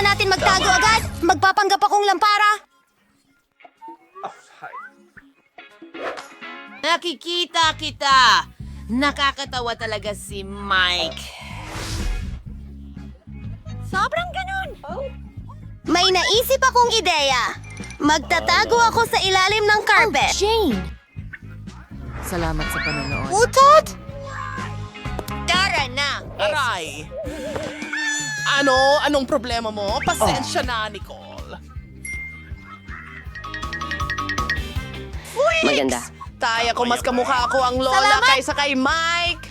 Kailangan natin magtago agad. Magpapanggap akong lampara. Nakikita kita! Nakakatawa talaga si Mike. Sobrang ganun! May naisip akong ideya. Magtatago ako sa ilalim ng carpet. Jane! Salamat sa panonood. Utot! Tara na! Aray! Ano? Anong problema mo? Pasensya na, Nicole. Maganda. Taya ko mas kamukha ako ang lola Salamat! kaysa kay Mike.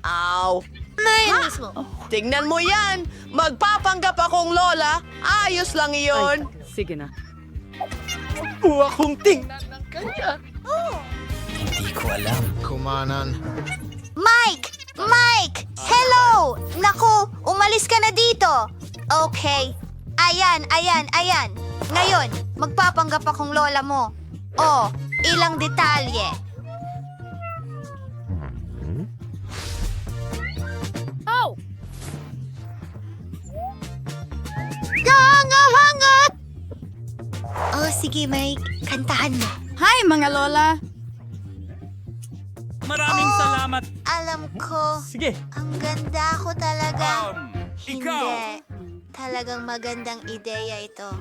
Aw. Nainis mo. Tingnan mo yan. Magpapanggap akong lola. Ayos lang iyon. Sige na. Huwag kong tingnan ng kanya. Mike! Mike! Hello! Naku, umalis ka na dito. Okay. Ayan. Ngayon, magpapanggap akong lola mo. Oh, ilang detalye. Oh! Hangat! Oh, sige Mike. Kantahan mo. Hi, mga lola! Maraming salamat. Alam ko. Sige. Ang ganda ko talaga. Ikaw. Hindi. Talagang magandang ideya ito.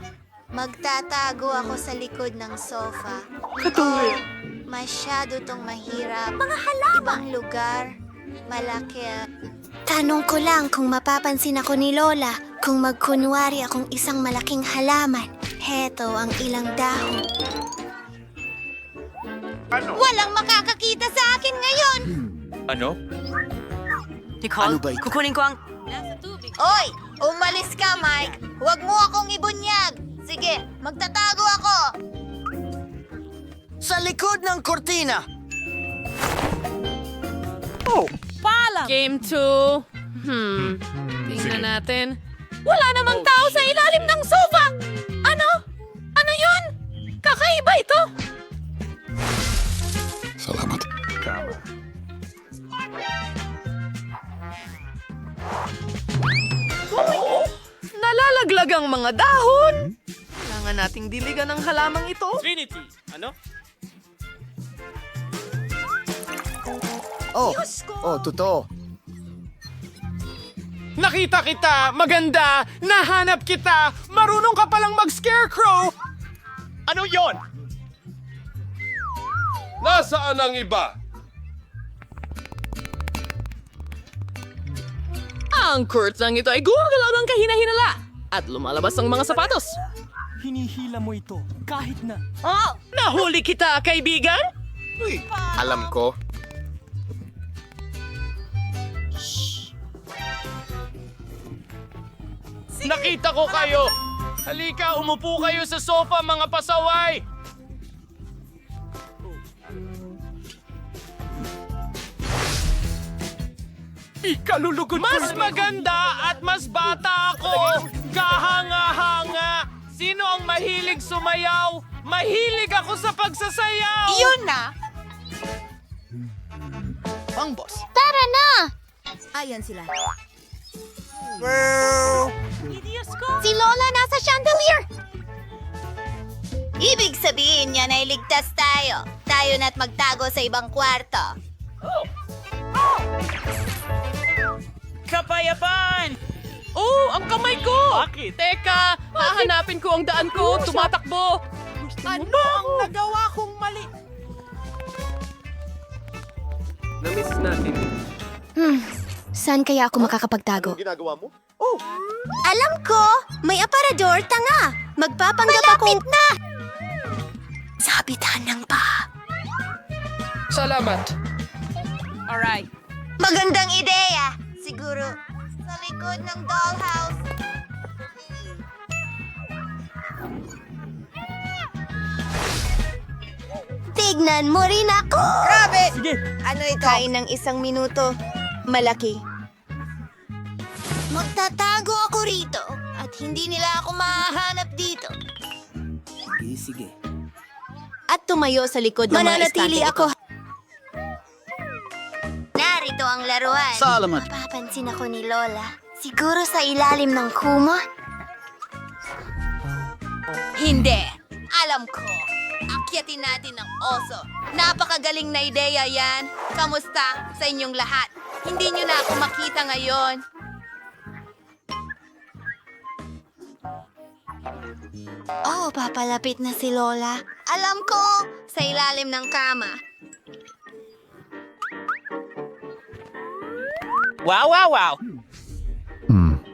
Magtatago ako sa likod ng sofa. Oh, masyado tong mahirap. Mga halaman. Ibang lugar. Malaki. Tanong ko lang kung mapapansin ako ni Lola kung magkunwari akong isang malaking halaman. Heto ang ilang dahon. Walang makakakita sa akin ngayon! Ano? Nicole, kukunin ko ang... Oy! Umalis ka, Mike! Huwag mo akong ibunyag! Sige, magtatago ako! Sa likod ng kortina. Game 2. Tingnan natin. Wala namang tao sa ilalim ng sofa! Ano? Ano yun? Kakaiba ito! Nalalaglag ang mga dahon. Kailangan nating diligan ang halamang ito. Trinity. Ano? Totoo. Nakita kita! Maganda! Nahanap kita! Marunong ka palang mag-scarecrow! Ano yon? Nasaan ang iba? Ang kurtang ito ay gumagalaw ng kahina-hinala at lumalabas ang mga sapatos. Hinihila mo ito kahit na. Nahuli kita, kaibigan? Alam ko. Nakita ko kayo! Halika, umupo kayo sa sofa, mga pasaway! Ikalulugod mas maganda at mas bata ako! Kahanga-hanga! Sino ang mahilig sumayaw? Mahilig ako sa pagsasayaw! Yun na! Pang boss. Tara na! Ayan sila. Si Lola nasa chandelier! Ibig sabihin niya na iligtas tayo. Tayo na't magtago sa ibang kwarto. Kapayapaan! Oh, ang kamay ko! Bakit? Teka, hahanapin ko ang daan ko. Tumatakbo. Ano ang nagawa kong mali? Namiss natin. Saan kaya ako makakapagtago? Ginagawa mo? Alam ko! May aparador, tanga! Magpapanggap akong... na! Sa kapitan ng paa. Salamat. Alright. Magandang ideya! Siguro sa likod ng dollhouse. Tignan mo rin ako! Grabe! Sige. Ano ito? Kain ng 1 minuto. Malaki. Magtatago ako rito at hindi nila ako mahahanap dito. Sige. At tumayo sa likod ng mga Mananatili estante ako. Narito ang laruan. Salamat. Mapapansin ako ni Lola. Siguro sa ilalim ng kumot. Hindi. Alam ko. Akyatin natin ang oso. Napakagaling na ideya yan. Kamusta sa inyong lahat? Hindi nyo na ako makita ngayon. Oh, papalapit na si Lola. Alam ko, sa ilalim ng kama. Wow, wow, wow.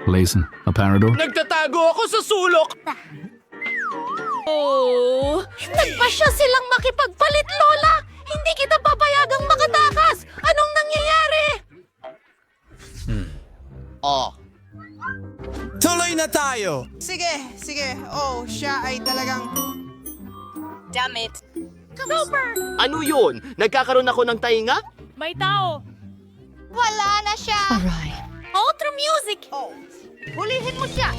Lezen, apparado. Nagtatago ako sa sulok. Oh, nagpasya silang makipagpalit, Lola! Hindi kita papayagang makatakas! Anong nangyayari? Oh. Tuloy na tayo! Sige. Oh, siya ay talagang... Ano yun? Nagkakaroon ako ng tainga? May tao! Wala na siya. Outro music! Oh. Hulihin mo siya.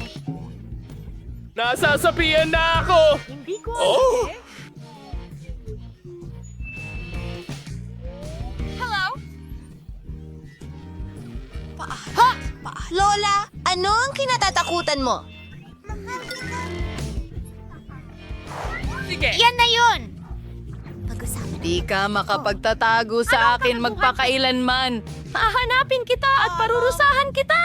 Nasasapian na ako! Hindi ko Oh! Lola, ano ang kinatatakutan mo? Sige! Yan na yun! Di ka makapagtatago sa akin magpakailanman. Hahanapin kita at parurusahan kita!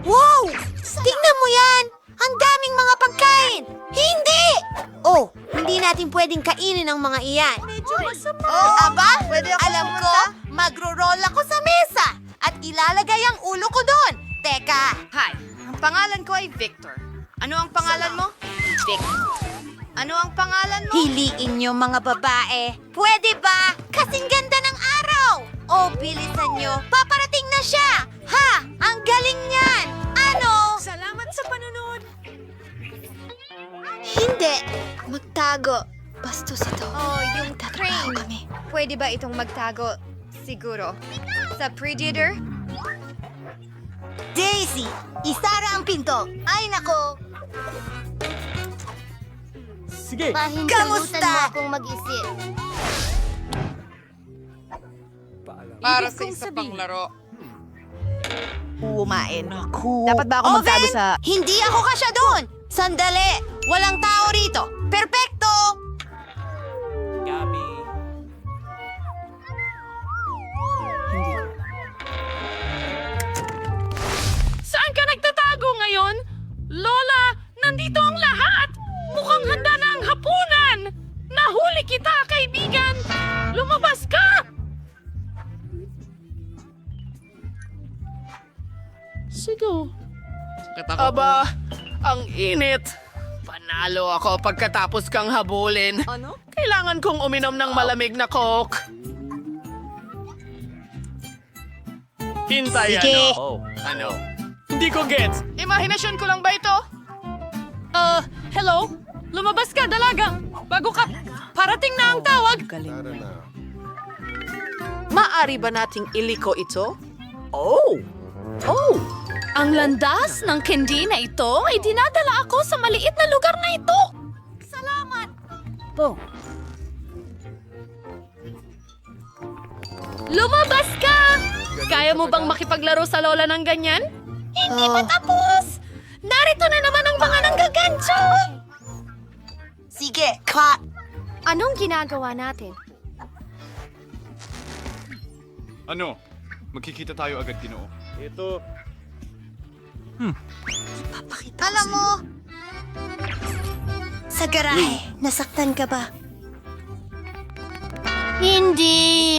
Wow! Tingnan mo yan! Ang daming mga pagkain! Hindi! Oh, hindi natin pwedeng kainin ang mga iyan. Aba, alam ko, magro-roll ako sa mesa at ilalagay ang ulo ko doon. Teka. Hi, ang pangalan ko ay Victor. Ano ang pangalan mo? Victor. Ano ang pangalan mo? Hiliin niyo mga babae. Pwede ba? Kasing ganda ng araw! Oh, bilisan niyo. Paparating na siya! Ha! Ang galing niyan! Ano? Salamat sa panonood! Hindi. Magtago. Bastos ito. Oh, yung Tatrabaho crane. kami. Pwede ba itong magtago? Siguro. Sa Predator? Daisy! Isara ang pinto! Ay, nako! Sige! Kamusta? Mo akong mag-isip. Para sa isa pang laro. Kumain. Dapat ba ako magtago Oven! sa... Hindi ako kasya doon! Sandali! Walang tao rito! Perpekto! Gabi. Saan ka nagtatago ngayon? Lola, nandito ang lahat! Mukhang handa na ang hapunan! Nahuli kita, kaibigan! Lumabas ka! Sigo. Aba, ang init. Panalo ako pagkatapos kang habulin. Ano? Kailangan kong uminom ng malamig na Coke. Hintay, Sige. Ano? Hindi ko gets. Imahinasyon ko lang ba ito? Hello? Lumabas ka, dalaga! Bago ka, parating na ang tawag! Maari ba nating iliko ito? Oh! Ang landas ng candy na ito ay dinadala ako sa maliit na lugar na ito! Salamat! Lumabas ka! Kaya mo bang makipaglaro sa lola ng ganyan? Hindi pa tapos! Narito na naman ang mga nanggagancho! Sige, ka! Anong ginagawa natin? Ano? Magkikita tayo agad, Ginoo. Alam mo, sa garahe, nasaktan ka ba? Hindi.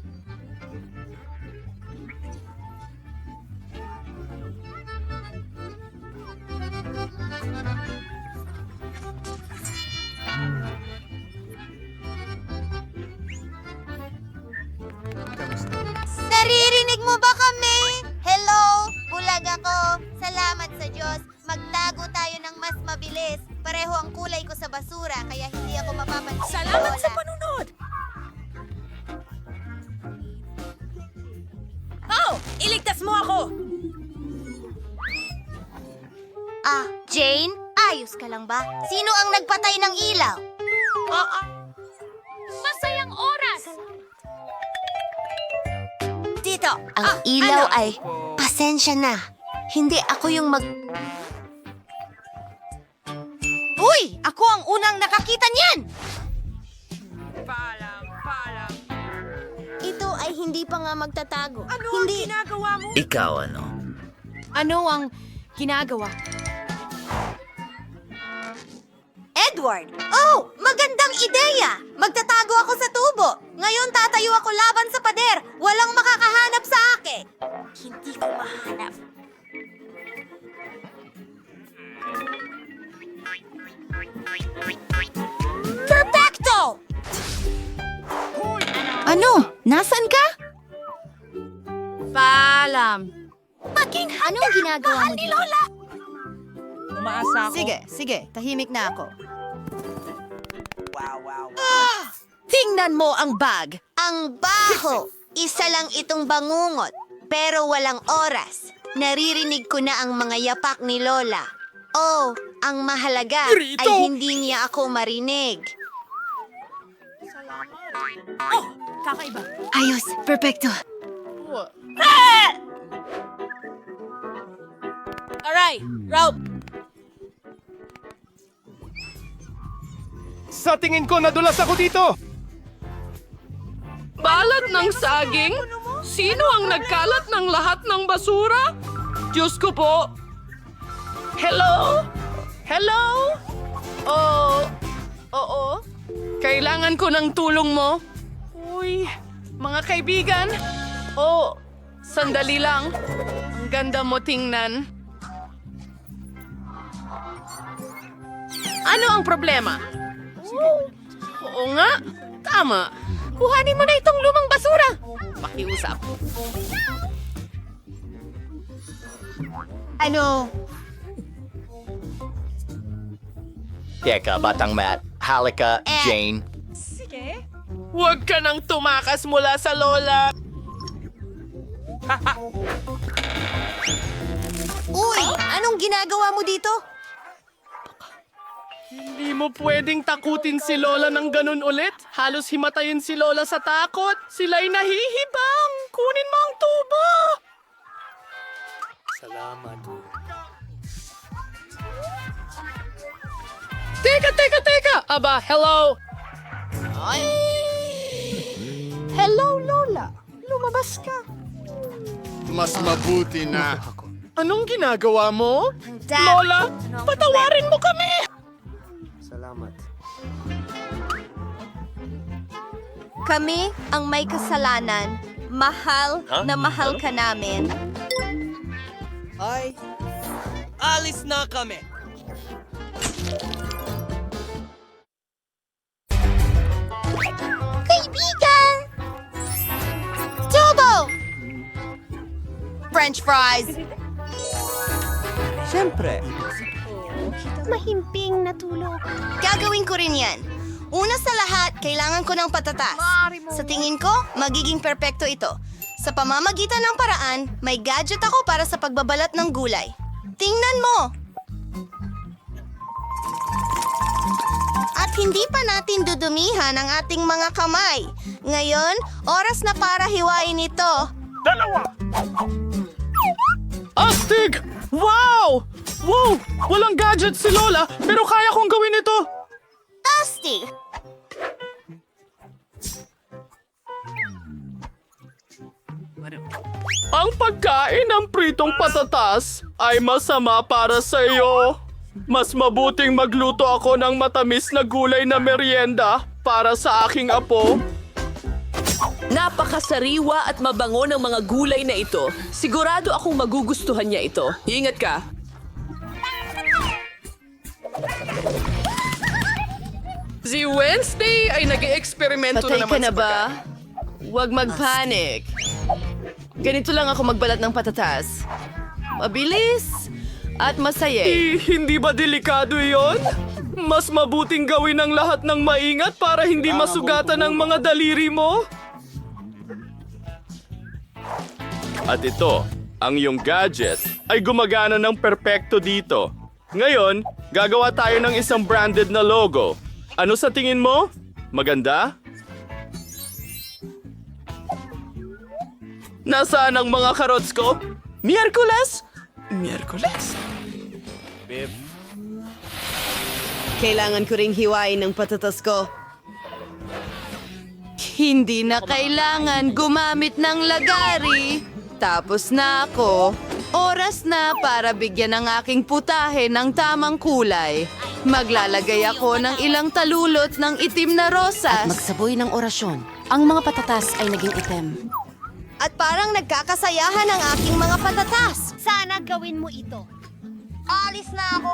Naririnig mo ba kami? Hello? Bulag ako. Salamat sa Diyos. Magtago tayo ng mas mabilis. Pareho ang kulay ko sa basura, kaya hindi ako mapapansin. Salamat sa panunod! Oh! Iligtas mo ako! Ah, Jane? Ayos ka lang ba? Sino ang nagpatay ng ilaw? Masayang oras! Dito, ang ilaw ay... Pasensya na. Hindi ako yung Uy! Hey! Ako ang unang nakakita niyan! Ito ay hindi pa nga magtatago. Ano hindi. ang ginagawa mo? Ikaw ano? Ano ang ginagawa? Edward! Oh! Magandang ideya! Magtatago ako sa tubo. Ngayon tatayo ako laban sa pader. Walang makakahanap sa akin. Hindi ko mahanap. Perfecto! Ano? Nasaan ka? Paalam. Anong ginagawa mo? Ni Lola! Sige. Tahimik na ako. Tingnan mo ang bag. Ang baho! Isa lang itong bangungot, pero walang oras. Naririnig ko na ang mga yapak ni Lola. Oh, ang mahalaga ay hindi niya ako marinig. Kakaiba. Ayos. Perfecto. Aray! Rope! Sa tingin ko, nadulas ako dito! Balat ng saging? Sino ang nagkalat ng lahat ng basura? Diyos ko po. Hello? Hello? Oo. Kailangan ko ng tulong mo. Uy, mga kaibigan. Oh, sandali lang. Ang ganda mo tingnan. Ano ang problema? Oo nga, tama. Kuhanin mo na itong lumang basura. Pakiusap. Ano? Teka, Batang Matt. Halika, Jane. Huwag ka nang tumakas mula sa lola. Uy, anong ginagawa mo dito? Hindi mo pwedeng takutin si Lola ng ganun ulit. Halos himatayin si Lola sa takot. Sila'y nahihibang. Kunin mo ang tubo. Salamat. Teka! Aba, hello. Hello, Lola. Lumabas ka. Mas mabuti na. Anong ginagawa mo? Lola, patawarin mo kami. Kami ang may kasalanan. Mahal na mahal ka namin. Ay, alis na kami. Kaibigan! Tubo! French fries. Siyempre. Mahimping na tulog. Gagawin ko rin yan. Una sa lahat, kailangan ko ng patatas. Sa tingin ko, magiging perpekto ito. Sa pamamagitan ng paraan, may gadget ako para sa pagbabalat ng gulay. Tingnan mo! At hindi pa natin dudumihan ang ating mga kamay. Ngayon, oras na para hiwain ito. Astig! Wow! Wow! Walang gadget si Lola, pero kaya kong gawin ito. Asti! Ang pagkain ng pritong patatas ay masama para sa iyo. Mas mabuting magluto ako ng matamis na gulay na merienda para sa aking apo. Napakasariwa at mabango ng mga gulay na ito. Sigurado akong magugustuhan niya ito. Ingat ka. Si Wednesday ay nag-eksperimento na Patay naman ka na sa ba? Huwag magpanik. Ganito lang ako magbalat ng patatas. Mabilis at masaya. Hindi ba delikado yon? Mas mabuting gawin ang lahat ng maingat para hindi masugatan ang mga daliri mo. At ito, ang iyong gadget ay gumagana ng perpekto dito. Ngayon, gagawa tayo ng isang branded na logo. Ano sa tingin mo? Maganda? Nasaan ang mga karots ko? Miyerkules? Kailangan ko ring hiwain ng patatas ko. Hindi na kailangan gumamit ng lagari. Tapos na ako. Oras na para bigyan ng aking putahe ng tamang kulay. Maglalagay ako ng ilang talulot ng itim na rosas. Magsaboy ng orasyon. Ang mga patatas ay naging itim. At parang nagkakasayahan ang aking mga patatas. Sana gawin mo ito. Alis na ako.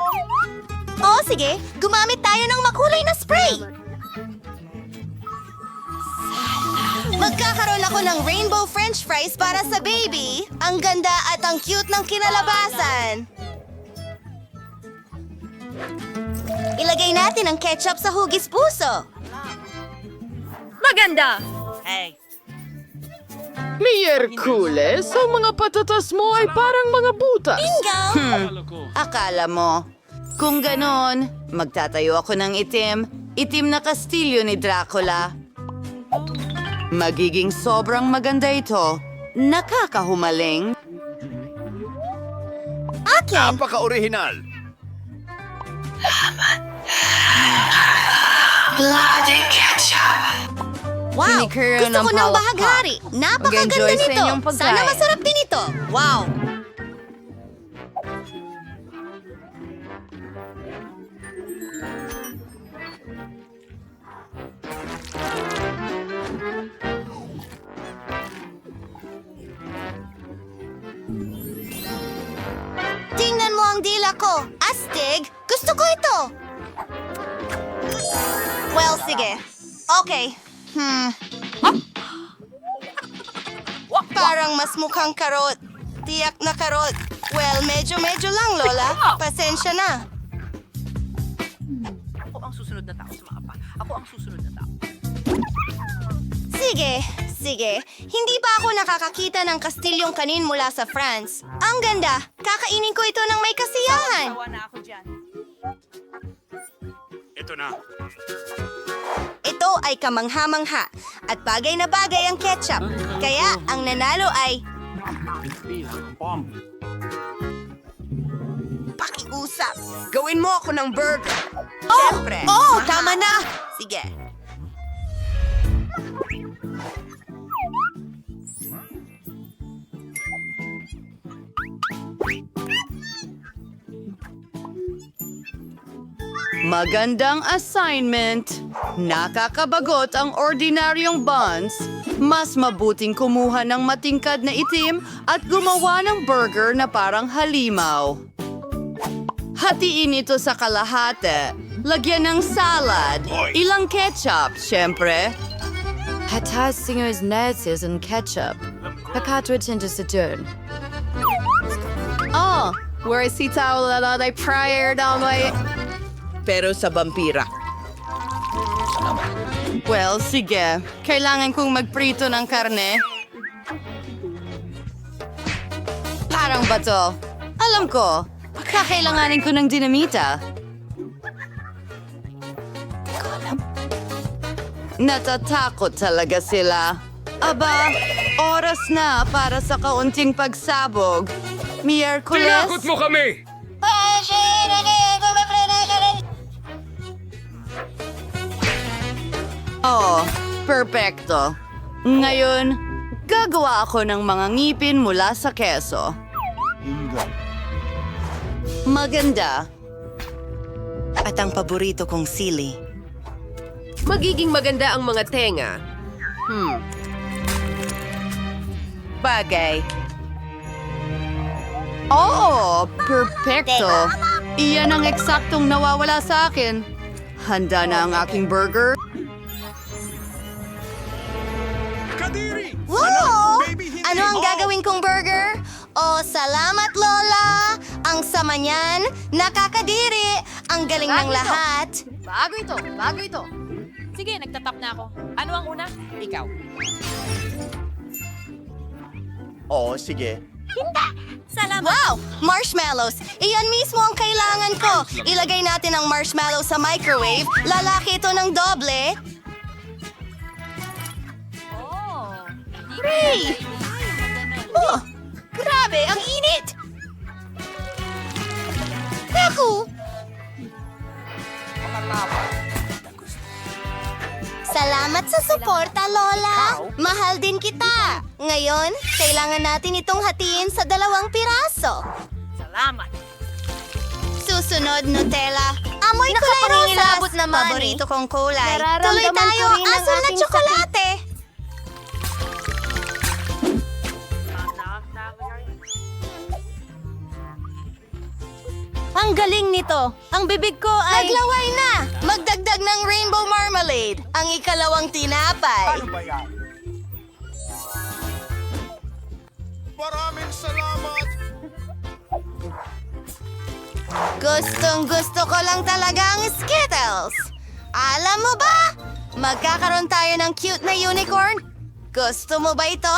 Oo, sige. Gumamit tayo ng makulay na spray. Magkakaroon ako ng rainbow french fries para sa baby. Ang ganda at ang cute ng kinalabasan. Ilagay natin ang ketchup sa hugis puso. Maganda! Miyerkules, ang mga patatas mo ay parang mga butas. Bingo! Akala mo. Kung ganon, magtatayo ako ng itim na kastilyo ni Dracula. Magiging sobrang maganda ito. Nakakahumaling. Akin! Napaka-orihinal. Wow! Sinikaroon Gusto ng ko ng palakpak. bahaghari. Napakaganda Mag-enjoy sa nito. inyong pagkain. Sana masarap din ito. Wow! Tingnan mo ang dila ko. Astig! Gusto ko ito. Well, sige. Okay. Parang mas mukhang karot. Tiyak na karot. Well, medyo lang, Lola. Pasensya na. Sige. Hindi pa ako nakakakita ng kastilyong kanin mula sa France. Ang ganda. Kakainin ko ito ng may kasiyahan. Ito na. Ito ay kamangha-mangha at bagay na bagay ang ketchup. Kaya ang nanalo ay pakiusap. Gawin mo ako ng burger. Siyempre. Tama na. Sige. Magandang assignment. Nakakabagot ang ordinaryong buns. Mas mabuting kumuha ng matingkad na itim at gumawa ng burger na parang halimaw. Hatiin ito sa kalahati. Lagyan ng salad. Ilang ketchup, syempre. Hatas singers neses and ketchup. Pakatwid sa dun. Oh, where is si tao lalay prior down way? Pero sa vampira. Well, sige. Kailangan kong magprito ng karne. Parang bato. Alam ko, kakailanganin ko ng dinamita. Natatakot talaga sila. Aba, oras na para sa kaunting pagsabog. Miyerkules? Tinakot mo kami! Oh, perpekto. Ngayon, gagawa ako ng mga ngipin mula sa keso. Maganda. At ang paborito kong sili. Magiging maganda ang mga tenga. Bagay. Oh, perpekto. Iyan ang eksaktong nawawala sa akin. Handa na ang aking burger. Wow! Ano ang gagawin kong burger? Oh, salamat, Lola! Ang sama niyan, nakakadiri! Ang galing ng lahat! Bago ito. Sige, nagtatap na ako. Ano ang una? Ikaw. Oo, sige. Wow! Marshmallows! Iyan mismo ang kailangan ko! Ilagay natin ang marshmallow sa microwave. Lalaki ito ng doble. Hooray! Oh! Grabe! Ang init! Naku! Salamat sa suporta, Lola. Mahal din kita. Ngayon, kailangan natin itong hatiin sa 2 piraso. Salamat. Susunod, Nutella. Amoy kulay rosas. Paborito kong kulay. Tuloy tayo, asul na tsokolate. Ang galing nito. Ang bibig ko ay... Naglaway na! Magdagdag ng rainbow marmalade. Ang ikalawang tinapay. Maraming salamat! Gustong gusto ko lang talaga ang Skittles. Alam mo ba? Magkakaroon tayo ng cute na unicorn. Gusto mo ba ito?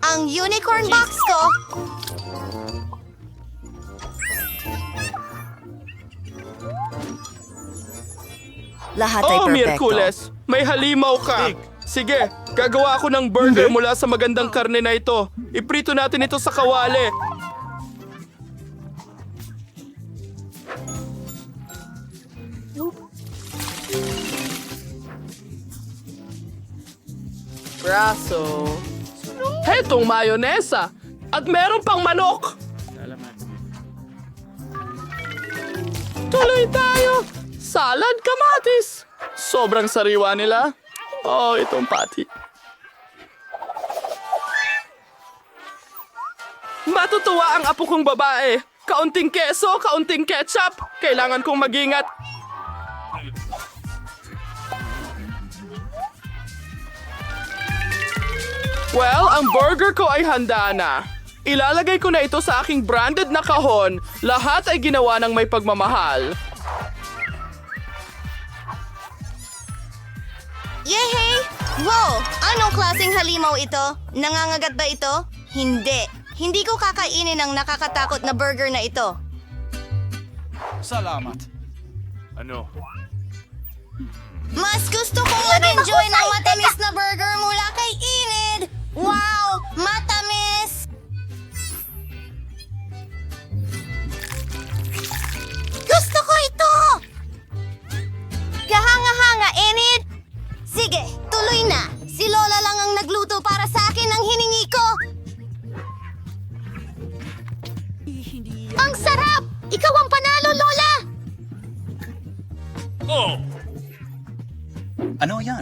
Ang unicorn box ko. Lahat ay Oh, perfecto. Miyerkules, may halimaw ka. Sige, gagawa ako ng burger mula sa magandang karne na ito. Iprito natin ito sa kawali. Braso. Hetong mayonesa. At meron pang manok. Tuloy tayo. Salad kamatis. Sobrang sariwa nila. Oh, itong pati. Matutuwa ang apo kong babae. Kaunting keso, kaunting ketchup. Kailangan kong mag-ingat. Well, ang burger ko ay handa na. Ilalagay ko na ito sa aking branded na kahon. Lahat ay ginawa ng may pagmamahal. Yehey! Wow! Anong klaseng halimaw ito? Nangangagat ba ito? Hindi. Hindi ko kakainin ang nakakatakot na burger na ito. Salamat. Ano? Mas gusto kong mag-enjoy ng matamis na burger mula kay Enid! Wow! Matamis! Gusto ko ito! Kahanga-hanga, Enid! Sige, tuloy na! Si Lola lang ang nagluto para sa akin ng hiningi ko! Ang sarap! Ikaw ang panalo, Lola! Ano yan?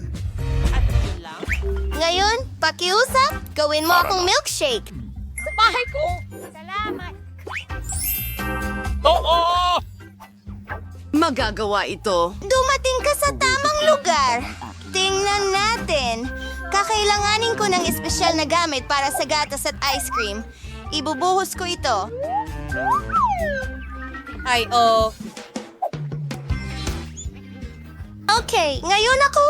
Ngayon, pakiusap, gawin mo akong milkshake. Sa bahay ko! Salamat! Magagawa ito. Dumating ka sa tamang lugar. Tingnan natin. Kakailanganin ko ng espesyal na gamit para sa gatas at ice cream. Ibubuhos ko ito. Okay, ngayon ako.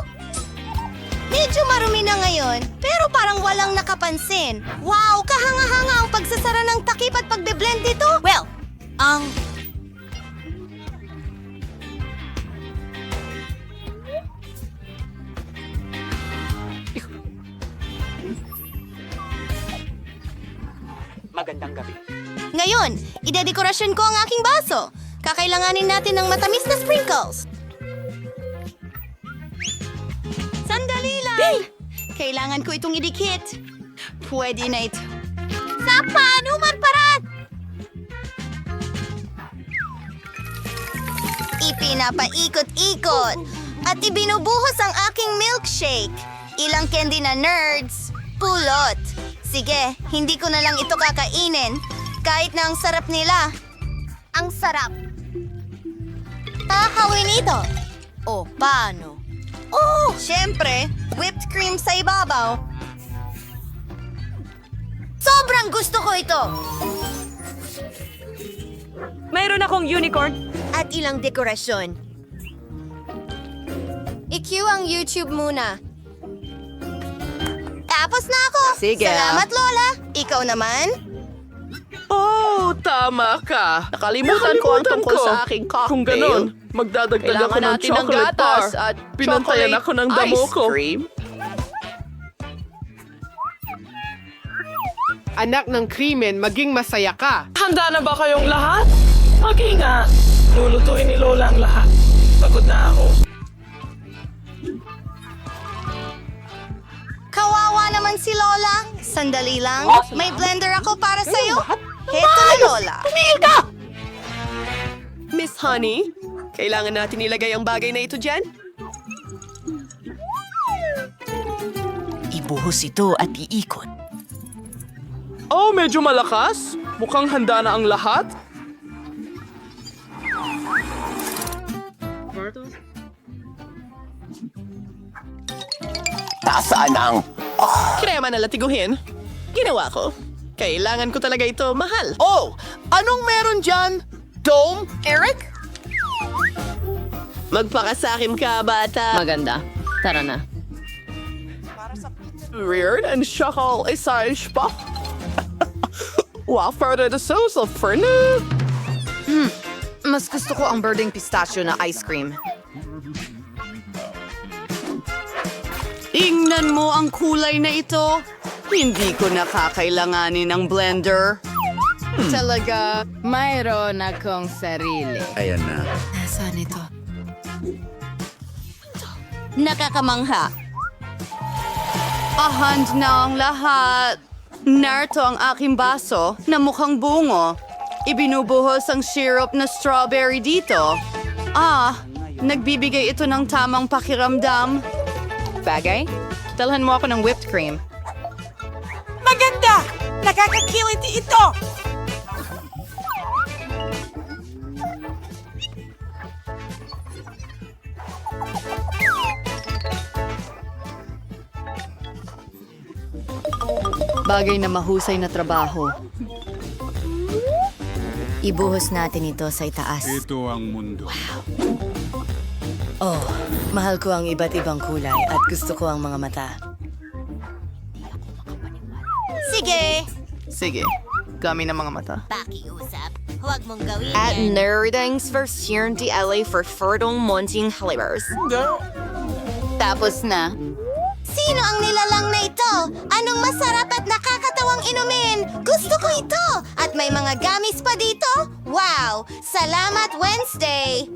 Medyo marumi na ngayon, pero parang walang nakapansin. Wow, kahanga-hanga ang pagsasara ng takip at pagbe-blend dito. Well, Magandang gabi. Ngayon, idedekorasyon ko ang aking baso. Kakailanganin natin ng matamis na sprinkles. Sandali lang! Kailangan ko itong idikit. Pwede na ito. Sa panuman paraan! Ipinapaikot-ikot at ibinubuhos ang aking milkshake. Ilang candy na nerds. Pulot. Sige, hindi ko na lang ito kakainin. Kahit na ang sarap nila. Ang sarap. Kakawin ito. O, paano? Oh, syempre, whipped cream sa ibabaw. Sobrang gusto ko ito. Mayroon akong unicorn. At ilang dekorasyon. I-cue ang YouTube muna. Tapos na ako. Sige. Salamat, Lola. Ikaw naman? Oh, tama ka. Nakalimutan ko ang tungkol sa aking cocktail. Kung ganon, magdadagdag ako Kailangan ng natin ng chocolate bar. gatas at Pinantayan chocolate ako ng damo ice ko. cream. Anak ng krimen, maging masaya ka. Handa na ba kayong lahat? Mag-ingat. Lulutuin ni Lola ang lahat. Pagod na ako. Kawawa naman si Lola. Sandali lang. May blender ako para sa'yo. Heto na, Lola. Miss Honey, kailangan natin ilagay ang bagay na ito dyan? Ibuhos ito at iikot. Oh, medyo malakas. Mukhang handa na ang lahat. Nasaan ang... Krema na latiguhin. Ginawa ko. Kailangan ko talaga ito, mahal. Oh! Anong meron dyan? Dome? Eric? Magpakasakim ka, bata. Maganda. Tara na. Weird and shakal isaish pa. Wafer de sauce of fernet. Mas gusto ko ang birding pistachio na ice cream. Tingnan mo ang kulay na ito. Hindi ko nakakailanganin ng blender. Talaga, mayroon akong sarili. Ayan na. Nasaan ito? Nakakamangha. Ahand na ang lahat. Narito ang aking baso na mukhang bungo. Ibinubuhos ang syrup na strawberry dito. Nagbibigay ito ng tamang pakiramdam. Bagay? Dalhan mo ako ng whipped cream. Maganda! Nakakakiliti ito! Bagay na mahusay na trabaho. Ibuhos natin ito sa itaas. Ito ang mundo. Oh, mahal ko ang iba't ibang kulay at gusto ko ang mga mata. Sige. Sige, kami ng mga mata. Pakiusap. Huwag mong gawin At yan. nerdings version di LA for fertile munting halibers. Tapos na. Sino ang nilalang na ito? Anong masarap at nakakatawang inumin? Gusto ko ito! At may mga gamis pa dito? Wow! Salamat, Wednesday!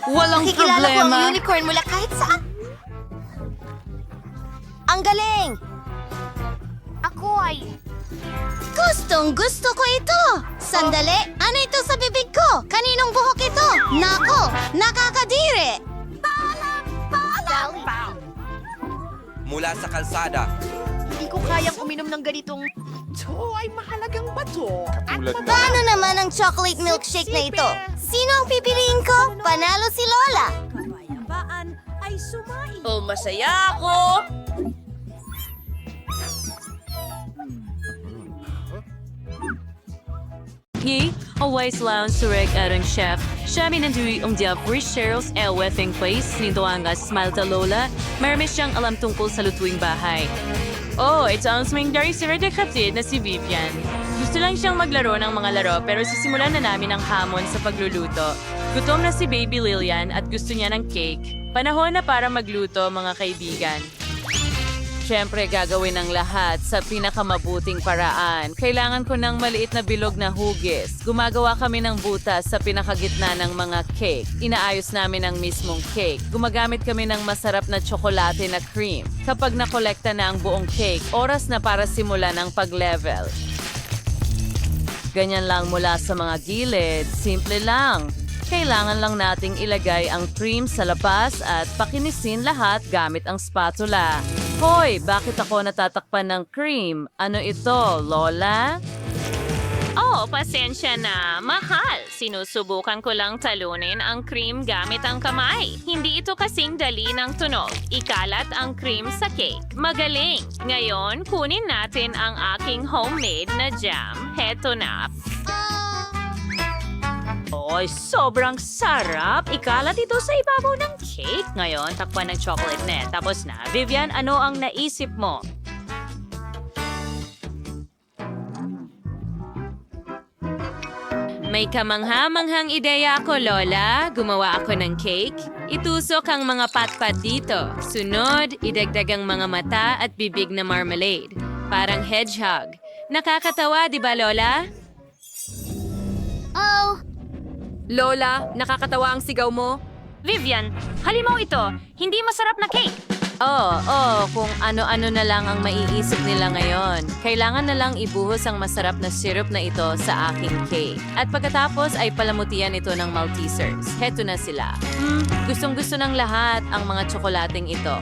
Walang Nakikilala ko ang problema. unicorn mula kahit saan. Ang galing! Ako ay... Gustong gusto ko ito! Sandali, ano ito sa bibig ko? Kaninong buhok ito? Nako, nakakadiri! Mula sa kalsada. Hindi ko kayang uminom ng ganitong... Ito ay mahalagang bato. Katulad na. Paano naman ang chocolate milkshake na ito? Sino ang pipiliin ko? Panalo si Lola! Oh, masaya ako! Hi, always lounge surek arang chef. Siya minandui dia Cheryls wething place nito ang smile ta Lola. Marami siyang alam tungkol sa lutuing bahay. Oh, ito ang swing dari si Rede kapatid na si Vivian. Gusto lang siyang maglaro ng mga laro pero sisimulan na namin ang hamon sa pagluluto. Gutom na si Baby Lilian at gusto niya ng cake. Panahon na para magluto, mga kaibigan. Siyempre, gagawin ang lahat sa pinakamabuting paraan. Kailangan ko ng maliit na bilog na hugis. Gumagawa kami ng butas sa pinakagitna ng mga cake. Inaayos namin ang mismong cake. Gumagamit kami ng masarap na tsokolate na cream. Kapag nakolekta na ang buong cake, oras na para simulan ang pag-level. Ganyan lang mula sa mga gilid. Simple lang. Kailangan lang nating ilagay ang cream sa labas at pakinisin lahat gamit ang spatula. Hoy, bakit ako natatakpan ng cream? Ano ito, Lola? Oh, pasensya na. Mahal. Sinusubukan ko lang talunin ang cream gamit ang kamay. Hindi ito kasing dali ng tunog. Ikalat ang cream sa cake. Magaling. Ngayon, kunin natin ang aking homemade na jam. Heto na. Oy, sobrang sarap. Ikalat ito sa ibabaw ng cake. Ngayon, takpan ng chocolate net. Tapos na. Vivian, ano ang naisip mo? May May kamangha-manghang ideya ako, Lola. Gumawa ako ng cake. Itusok ang mga patpat dito. Sunod, idagdag ang mga mata at bibig na marmalade. Parang hedgehog. Nakakatawa, di ba, Lola? Oh, Lola, nakakatawa ang sigaw mo. Vivian, halimaw ito. Hindi masarap na cake. Kung ano-ano na lang ang maiisip nila ngayon. Kailangan na lang ibuhos ang masarap na syrup na ito sa aking cake. At pagkatapos ay palamutian ito ng Maltesers. Heto na sila. Gustong-gusto ng lahat ang mga tsokolating ito.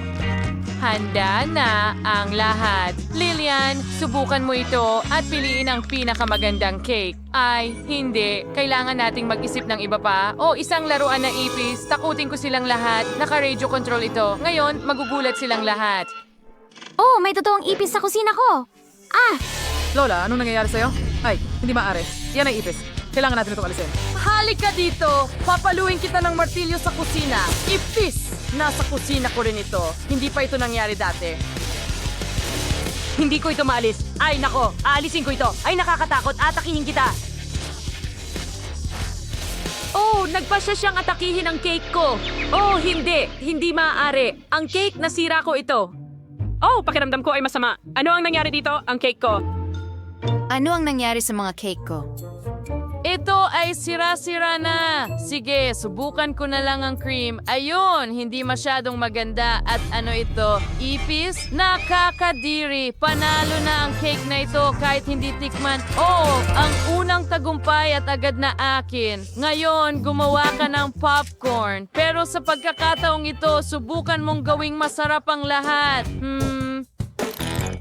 Handa na ang lahat. Lilian, subukan mo ito at piliin ang pinakamagandang cake. Ay, hindi. Kailangan nating mag-isip ng iba pa. O isang laruan na ipis. Takutin ko silang lahat. Naka-radio control ito. Ngayon, magugulat silang lahat. oh, may totoong ipis sa kusina ko. Lola, anong nangyayari sa'yo? Ay, hindi maaari. Yan ay ipis. Kailangan natin itong alisin. Halika dito! Papaluin kita ng martilyo sa kusina. Ipis! Nasa kusina ko rin ito. Hindi pa ito nangyari dati. Hindi ko ito maalis. Ay, nako! Aalisin ko ito. Ay, nakakatakot. Atakihin kita. Oh, nagpasya siyang atakihin ang cake ko. Oh, hindi. Hindi maaari. Ang cake, nasira ko ito. Oh, pakiramdam ko ay masama. Ano ang nangyari dito? Ang cake ko. Ano ang nangyari sa mga cake ko? Ito ay sira-sira na. Sige, subukan ko na lang ang cream. Ayun, hindi masyadong maganda. At ano ito? Ipis? Nakakadiri. Panalo na ang cake na ito kahit hindi tikman. Oh, ang unang tagumpay at agad na akin. Ngayon, gumawa ka ng popcorn. Pero sa pagkakataong ito, subukan mong gawing masarap ang lahat.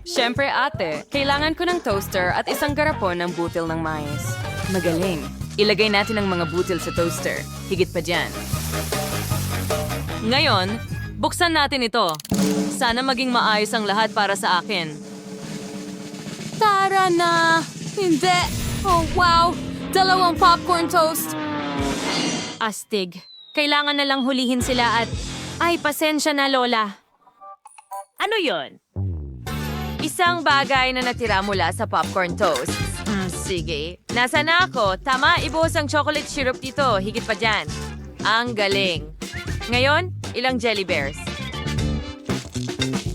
Siyempre, ate, kailangan ko ng toaster at isang garapon ng butil ng mais. Magaling. Ilagay natin ang mga butil sa toaster. Higit pa dyan. Ngayon, buksan natin ito. Sana maging maayos ang lahat para sa akin. Tara na! Hindi! Oh, wow! 2 popcorn toast! Astig. Kailangan na lang hulihin sila at... Ay, pasensya na, Lola. Ano yon? Isang bagay na natira mula sa popcorn toast. Sige. Nasa na ako? Tama, ibuhos ang chocolate syrup dito. Higit pa dyan. Ang galing. Ngayon, ilang jelly bears.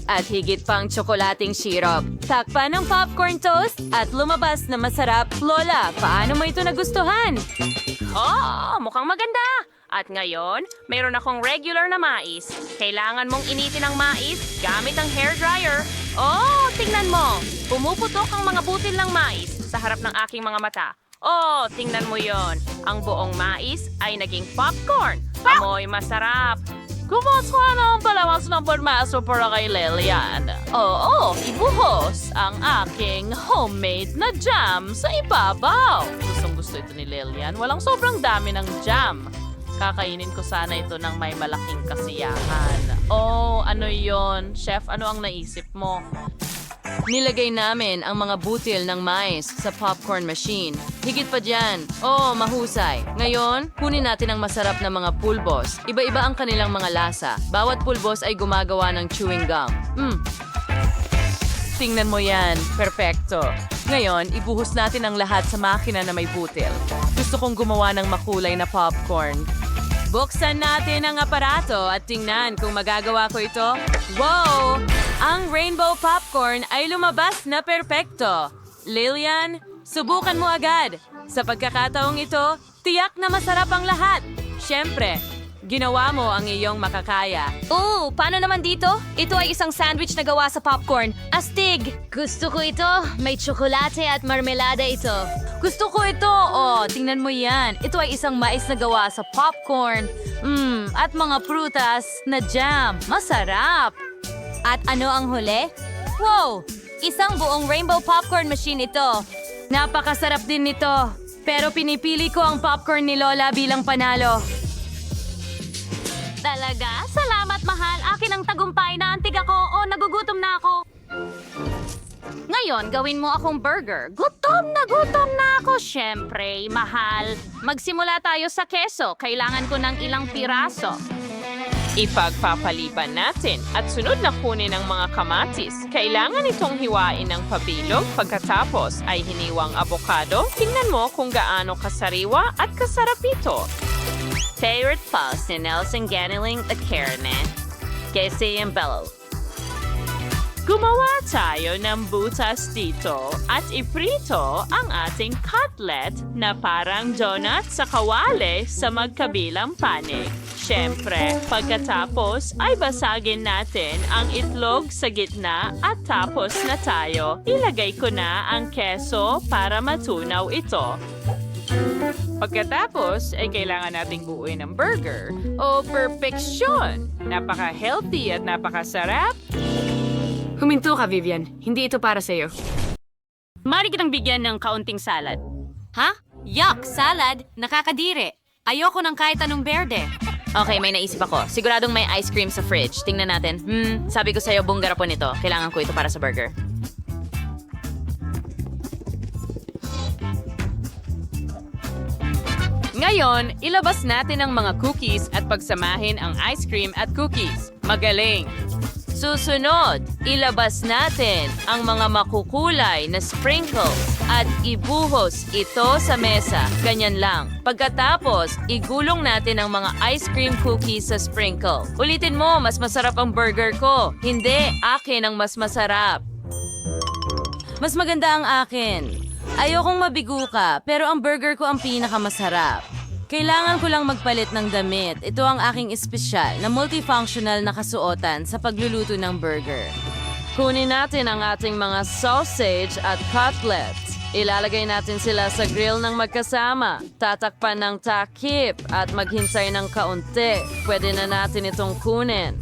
At higit pang tsokolating syrup. Takpan ng popcorn toast at lumabas na masarap. Lola, paano mo ito nagustuhan? Oh, mukhang maganda. At ngayon, mayroon akong regular na mais. Kailangan mong initin ang mais gamit ang hairdryer. Oh, tingnan mo. Pumuputok ang mga butil ng mais sa harap ng aking mga mata. Oh, tingnan mo yon. Ang buong mais ay naging popcorn. Amoy masarap. Kumusta na ang palawas ng pormaso para kay Lilian? Oo, ibuhos ang aking homemade na jam sa ibabaw. Gustong-gusto ito ni Lilian. Walang sobrang dami ng jam. Kakainin ko sana ito ng may malaking kasiyahan. Oh, ano yon? Chef, ano ang naisip mo? Nilagay namin ang mga butil ng mais sa popcorn machine. Higit pa dyan. Oh, mahusay. Ngayon, kunin natin ang masarap na mga pulbos. Iba-iba ang kanilang mga lasa. Bawat pulbos ay gumagawa ng chewing gum. Tingnan mo yan. Perfecto. Ngayon, ibuhos natin ang lahat sa makina na may butil. Gusto kong gumawa ng makulay na popcorn. Buksan natin ang aparato at tingnan kung magagawa ko ito. Wow! Ang rainbow popcorn ay lumabas na perpekto. Lilian, subukan mo agad. Sa pagkakataong ito, tiyak na masarap ang lahat. Siyempre, ginawa mo ang iyong makakaya. Oh, paano naman dito? Ito ay isang sandwich na gawa sa popcorn. Astig! Gusto ko ito. May tsokolate at marmelada ito. Gusto ko ito. Oh, tingnan mo yan. Ito ay isang mais na gawa sa popcorn. At mga prutas na jam. Masarap. At ano ang huli? Wow! Isang buong rainbow popcorn machine ito. Napakasarap din nito. Pero pinipili ko ang popcorn ni Lola bilang panalo. Talaga? Salamat, mahal. Akin ang tagumpay. Naantig ako o nagugutom na ako. Ngayon, gawin mo akong burger. Gutom na ako. Siyempre, mahal. Magsimula tayo sa keso. Kailangan ko ng ilang piraso. Ipagpapaliban natin at sunod na kunin ang mga kamatis. Kailangan itong hiwain ng pabilog pagkatapos ay hiniwang abokado. Tingnan mo kung gaano kasariwa at kasarap ito. Favorite pause ni Nelson Ganiling at Karne. Kasi yung bellow. Gumawa tayo ng butas dito at iprito ang ating cutlet na parang donut sa kawali sa magkabilang panig. Siyempre, pagkatapos ay basagin natin ang itlog sa gitna at tapos na tayo. Ilagay ko na ang keso para matunaw ito. Pagkatapos ay kailangan nating buuin ng burger o perfeksyon. Napaka-healthy at napakasarap. Huminto ka, Vivian. Hindi ito para sa'yo. Mari kitang bigyan ng kaunting salad. Ha? Yuck! Salad? Nakakadiri. Ayoko ng kahit anong berde. Okay, may naisip ako. Siguradong may ice cream sa fridge. Tingnan natin. Sabi ko sa'yo, buong garapon ito. Kailangan ko ito para sa burger. Ngayon, ilabas natin ang mga cookies at pagsamahin ang ice cream at cookies. Magaling! Susunod, ilabas natin ang mga makukulay na sprinkles at ibuhos ito sa mesa. Ganyan lang. Pagkatapos, igulong natin ang mga ice cream cookies sa sprinkle. Ulitin mo, mas masarap ang burger ko. Hindi, akin ang mas masarap. Mas maganda ang akin. Ayokong mabigo ka, pero ang burger ko ang pinakamasarap. Kailangan ko lang magpalit ng damit. Ito ang aking espesyal na multifunctional na kasuotan sa pagluluto ng burger. Kunin natin ang ating mga sausage at cutlets. Ilalagay natin sila sa grill ng magkasama. Tatakpan ng takip at maghintay ng kaunti. Pwede na natin itong kunin.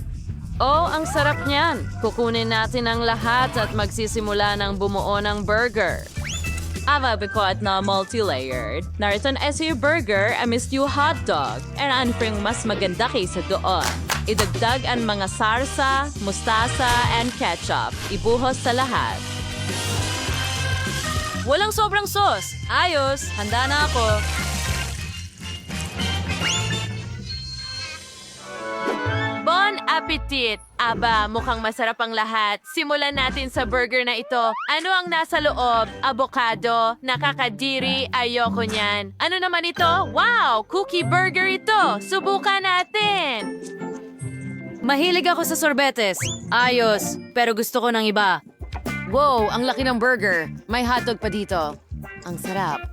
Oh, ang sarap niyan! Kukunin natin ang lahat at magsisimula ng bumuo ng burger. Avabikot na multi-layered. Narito na SU burger, a misyu hotdog. And ano pang mas maganda kaysa doon? Idagdag ang mga sarsa, mustasa, and ketchup. Ibuhos sa lahat. Walang sobrang sauce. Ayos, handa na ako. Bon appetit! Aba, mukhang masarap ang lahat. Simulan natin sa burger na ito. Ano ang nasa loob? Avocado? Nakakadiri? Ayoko niyan. Ano naman ito? Wow! Cookie burger ito! Subukan natin! Mahilig ako sa sorbetes. Ayos, pero gusto ko ng iba. Wow, ang laki ng burger. May hotdog pa dito. Ang sarap.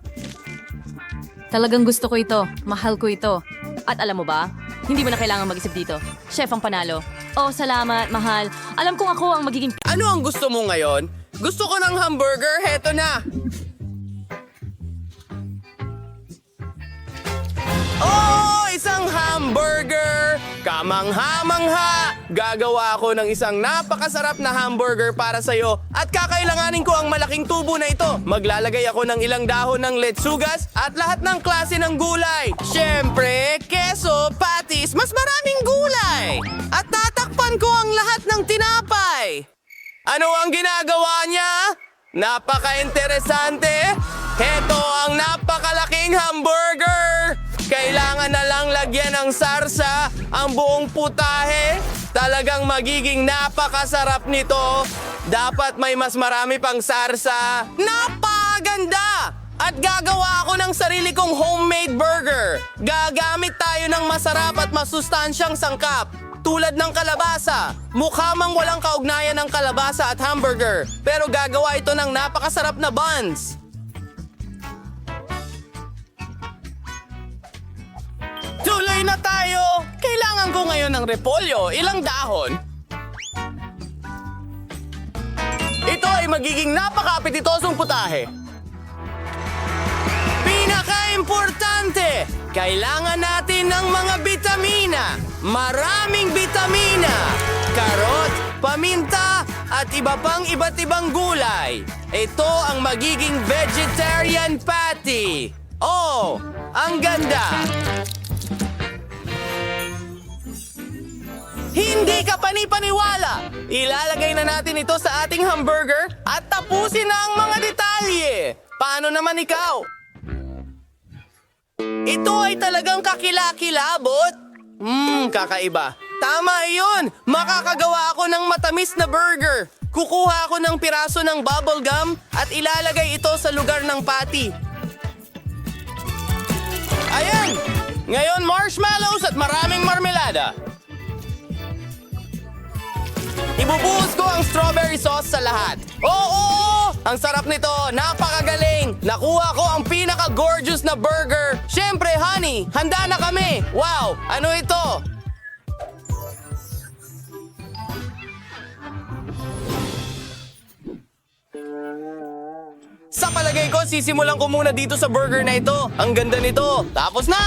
Talagang gusto ko ito. Mahal ko ito. At alam mo ba, hindi mo na kailangan mag-isip dito. Chef ang panalo. Oh, salamat, mahal. Alam kong ako ang magiging... Ano ang gusto mo ngayon? Gusto ko ng hamburger, heto na! Oh, isang hamburger! Kamangha-mangha! Gagawa ako ng isang napakasarap na hamburger para sa'yo at kakailanganin ko ang malaking tubo na ito. Maglalagay ako ng ilang dahon ng letsugas at lahat ng klase ng gulay. Siyempre, keso, patis, mas maraming gulay! At tatakpan ko ang lahat ng tinapay. Ano ang ginagawa niya? Napaka-interesante! Heto ang napakalaking hamburger! Kailangan na lang lagyan ng sarsa ang buong putahe. Talagang magiging napakasarap nito. Dapat may mas marami pang sarsa. Napakaganda! At gagawa ako ng sarili kong homemade burger. Gagamit tayo ng masarap at masustansyang sangkap. Tulad ng kalabasa. Mukha mang walang kaugnayan ng kalabasa at hamburger. Pero gagawa ito ng napakasarap na buns. Tuloy na tayo! Kailangan ko ngayon ng repolyo. Ilang dahon? Ito ay magiging napaka-apetitosong putahe. Pinaka-importante! Kailangan natin ng mga bitamina. Maraming bitamina. Karot, paminta, at iba pang iba't ibang gulay. Ito ang magiging vegetarian patty. Oh, ang ganda! Hindi ka panipaniwala! Ilalagay na natin ito sa ating hamburger at tapusin na ang mga detalye. Paano naman ikaw? Ito ay talagang kakilakilabot. Kakaiba. Tama iyon! Makakagawa ako ng matamis na burger. Kukuha ako ng piraso ng bubble gum at ilalagay ito sa lugar ng patty. Ayan! Ngayon marshmallows at maraming marmelada. Ibubuhos ko ang strawberry sauce sa lahat. Oo! Ang sarap nito! Napakagaling! Nakuha ko ang pinaka-gorgeous na burger. Siyempre, honey! Handa na kami! Wow! Ano ito? Sa palagay ko, sisimulan ko muna dito sa burger na ito. Ang ganda nito. Tapos na!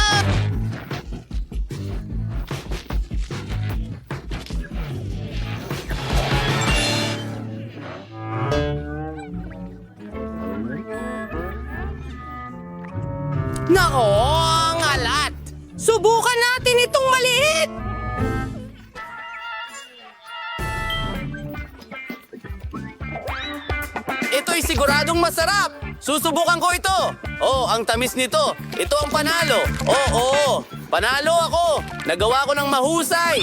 Nako, ang alat! Subukan natin itong maliit! Ito'y siguradong masarap! Susubukan ko ito! Oh, ang tamis nito! Ito ang panalo! Oo! Panalo ako! Nagawa ko ng mahusay!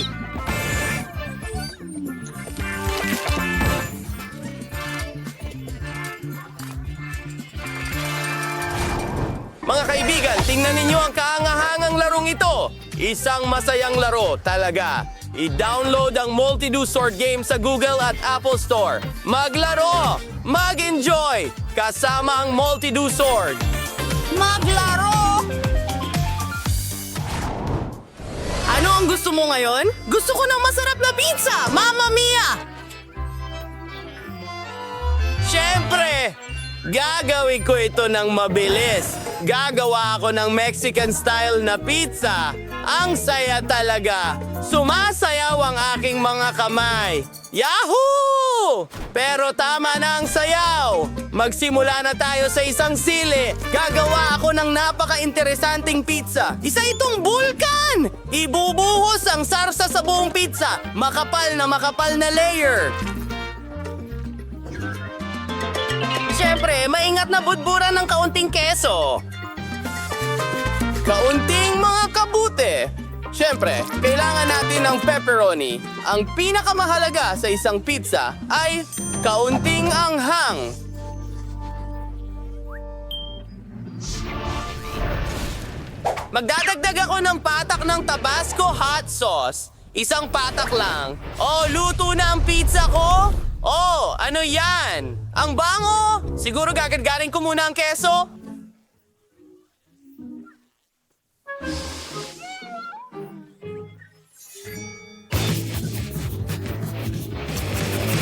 Mga kaibigan, tingnan ninyo ang kaangahangang larong ito. Isang masayang laro talaga. I-download ang Multi-Do Sword game sa Google at Apple Store. Maglaro! Mag-enjoy! Kasama ang Multi-Do Sword. Maglaro! Ano ang gusto mo ngayon? Gusto ko ng masarap na pizza! Mamma mia! Siyempre! Gagawin ko ito ng mabilis. Gagawa ako ng Mexican-style na pizza. Ang saya talaga. Sumasayaw ang aking mga kamay. Yahoo! Pero tama na ang sayaw. Magsimula na tayo sa isang sili. Gagawa ako ng napaka-interesanting pizza. Isa itong bulkan! Ibubuhos ang sarsa sa buong pizza. Makapal na layer. Siyempre, maingat na budburan ng kaunting keso. Kaunting mga kabute. Siyempre, kailangan natin ng pepperoni. Ang pinakamahalaga sa isang pizza ay kaunting anghang. Magdadagdag ako ng patak ng Tabasco hot sauce. Isang patak lang. Oh, luto na ang pizza ko? Oh, ano yan? Ang bango! Siguro gagadgarin ko muna ang keso?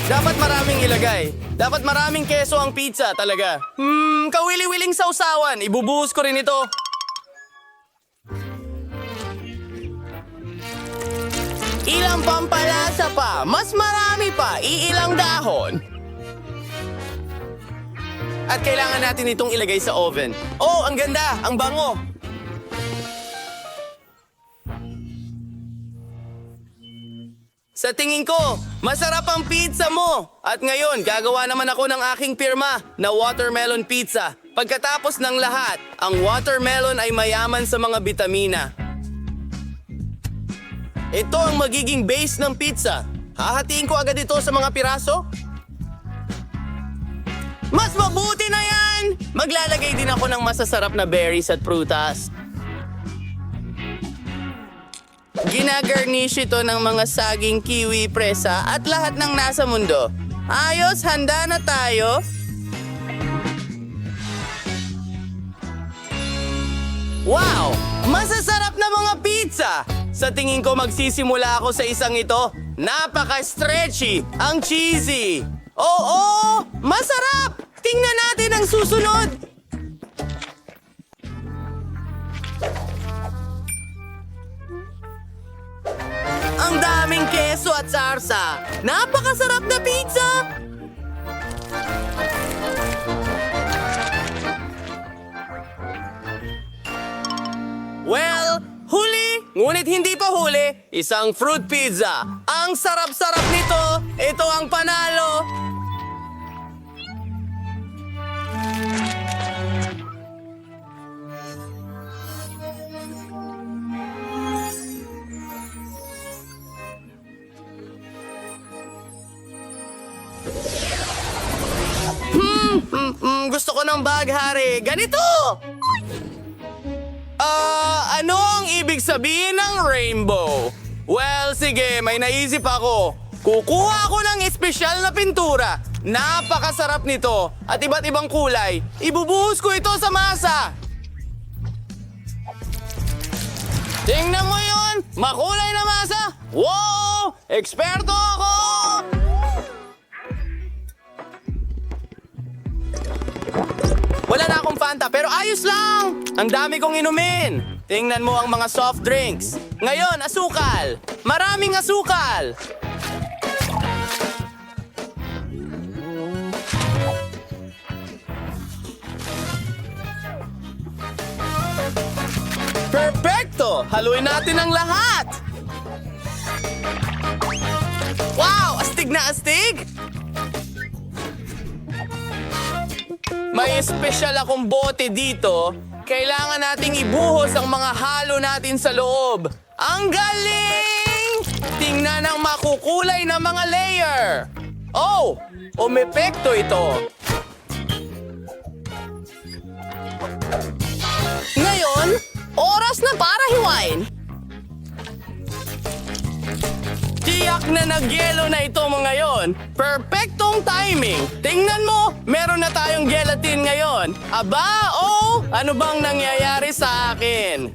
Dapat maraming ilagay. Dapat maraming keso ang pizza talaga. Kawili-wiling sausawan. Ibubuhos ko rin ito. Ilang pampalasa pa. Mas marami pa. Iilang dahon. At kailangan natin itong ilagay sa oven. Oh, ang ganda! Ang bango! Sa tingin ko, masarap ang pizza mo! At ngayon, gagawa naman ako ng aking pirma na watermelon pizza. Pagkatapos ng lahat, ang watermelon ay mayaman sa mga bitamina. Ito ang magiging base ng pizza. Hahatiin ko agad ito sa mga piraso. Mas mabuti na yan! Maglalagay din ako ng masasarap na berries at prutas. Ginagarnish ito ng mga saging, kiwi, presa at lahat ng nasa mundo. Ayos, handa na tayo. Wow! Masasarap na mga pizza! Sa tingin ko magsisimula ako sa isang ito. Napaka-stretchy! Ang cheesy! Oo! Masarap! Tingnan natin ang susunod! Ang daming keso at sarsa! Napakasarap na pizza! Well, huli! Ngunit hindi pa huli, isang fruit pizza. Ang sarap-sarap nito! Ito ang panalo! Gusto ko ng baghari. Ganito! Ano ang ibig sabihin ng rainbow? Well, sige, may naisip ako. Kukuha ako ng espesyal na pintura. Napakasarap nito at iba't ibang kulay. Ibubuhos ko ito sa masa. Tingnan mo yon, makulay na masa. Wow! Eksperto ako! Wala na akong Fanta, pero ayos lang! Ang dami kong inumin. Tingnan mo ang mga soft drinks. Ngayon, asukal. Maraming asukal. Perfecto! Haluin natin ang lahat! Wow! Astig na astig! May espesyal akong bote dito. Kailangan nating ibuhos ang mga halo natin sa loob. Ang galing! Tingnan ang makukulay na mga layer. Oh! Umepekto ito. Ngayon, oras na para hiwain. Tiyak na nagyelo na ito mga ngayon. Perfectong timing. Tingnan mo, meron na tayong gelatin ngayon. Aba, oh! Ano bang nangyayari sa akin?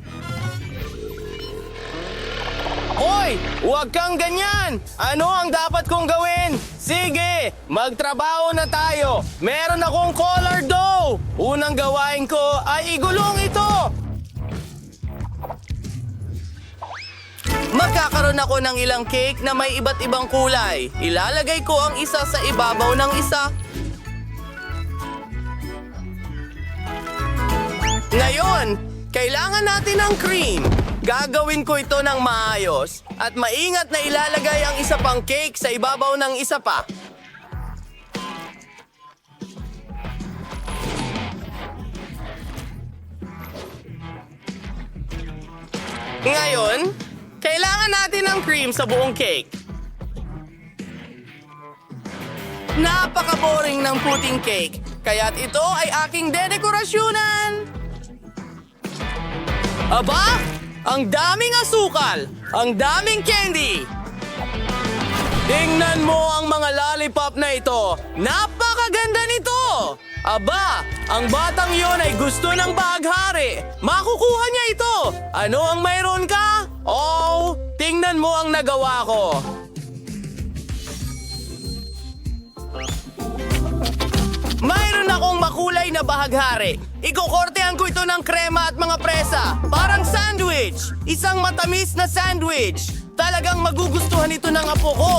Hoy! Huwag kang ganyan! Ano ang dapat kong gawin? Sige, magtrabaho na tayo. Meron akong color dough. Unang gawain ko ay igulong ito. Magkakaroon ako ng ilang cake na may iba't ibang kulay. Ilalagay ko ang isa sa ibabaw ng isa. Ngayon, kailangan natin ng cream. Gagawin ko ito ng maayos at maingat na ilalagay ang isa pang cake sa ibabaw ng isa pa. Ngayon, kailangan natin ng cream sa buong cake. Napaka-boring ng puting cake, kaya't ito ay aking dedekorasyonan. Aba! Ang daming asukal! Ang daming candy! Tingnan mo ang mga lollipop na ito! Napakaganda nito! Aba! Ang batang yon ay gusto ng baghari! Makukuha niya ito! Ano ang mayroon ka? Oh! Tingnan mo ang nagawa ko! Mayroon akong makulay na bahaghari. Ikukortehan ko ito ng krema at mga presa. Parang sandwich. Isang matamis na sandwich. Talagang magugustuhan ito ng apo ko.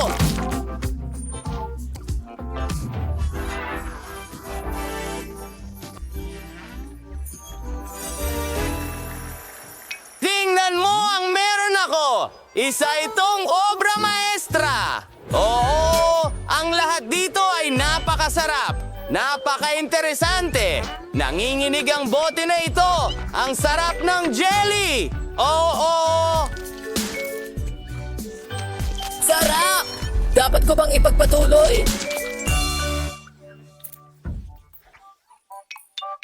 Tingnan mo ang meron ako. Isa itong obra maestra. Oo, ang lahat dito ay napakasarap. Napaka-interesante! Nanginginig ang bote na ito! Ang sarap ng jelly! Oo! Sarap! Dapat ko bang ipagpatuloy?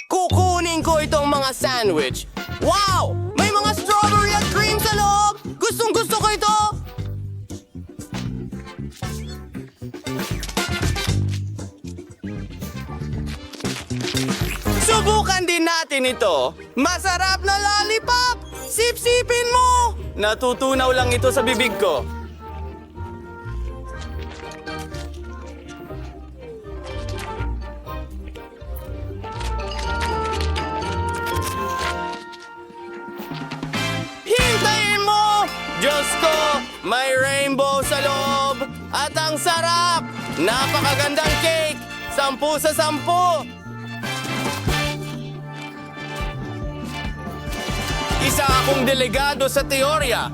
Kukunin ko itong mga sandwich. Wow! May mga strawberry at cream sa loob! Gustong-gusto ko ito! Subukan din natin ito. Masarap na lollipop! Sip-sipin mo! Natutunaw lang ito sa bibig ko. Hintayin mo! Diyos ko, may rainbow sa loob. At ang sarap! Napakagandang cake! 10 sa 10! Isa akong delegado sa teorya.